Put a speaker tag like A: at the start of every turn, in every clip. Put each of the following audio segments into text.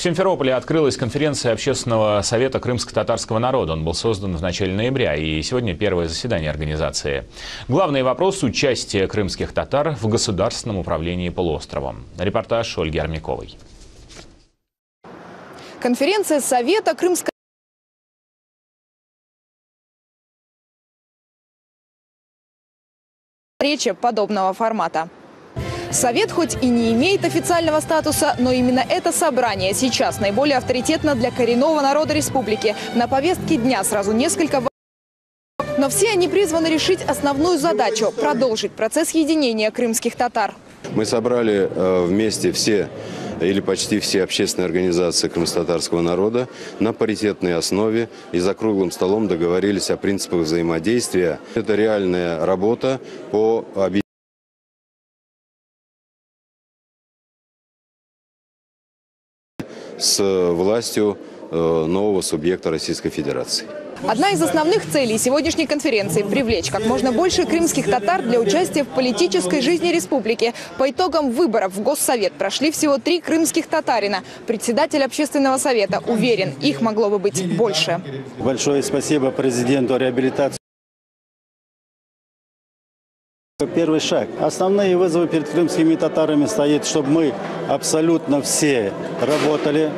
A: В Симферополе открылась конференция Общественного совета крымско-татарского народа. Он был создан в начале ноября, и сегодня первое заседание организации. Главный вопрос – участие крымских татар в государственном управлении полуостровом. Репортаж Ольги Армяковой.
B: Конференция Совета крымско встреча подобного формата. Совет хоть и не имеет официального статуса, но именно это собрание сейчас наиболее авторитетно для коренного народа республики. На повестке дня сразу несколько вопросов, но все они призваны решить основную задачу – продолжить процесс единения крымских татар.
C: Мы собрали вместе все или почти все общественные организации крымско-татарского народа на паритетной основе и за круглым столом договорились о принципах взаимодействия. Это реальная работа по объединению с властью нового субъекта Российской Федерации.
B: Одна из основных целей сегодняшней конференции – привлечь как можно больше крымских татар для участия в политической жизни республики. По итогам выборов в Госсовет прошли всего 3 крымских татарина. Председатель общественного совета уверен, их могло бы быть больше.
D: Большое спасибо президенту реабилитации. Первый шаг. Основные вызовы перед крымскими татарами стоят, чтобы мы абсолютно все работали.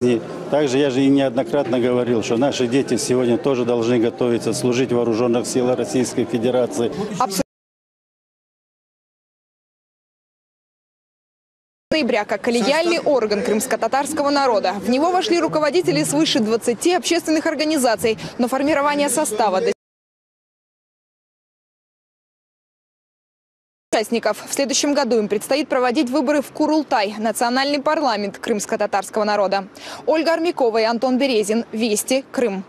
D: И также я же и неоднократно говорил, что наши дети сегодня тоже должны готовиться служить в вооруженных силах Российской Федерации.
B: Ноября как коллегиальный орган крымско-татарского народа. В него вошли руководители свыше 20 общественных организаций, но формирование состава участников. В следующем году им предстоит проводить выборы в Курултай, национальный парламент крымско-татарского народа. Ольга Армякова и Антон Березин. Вести. Крым.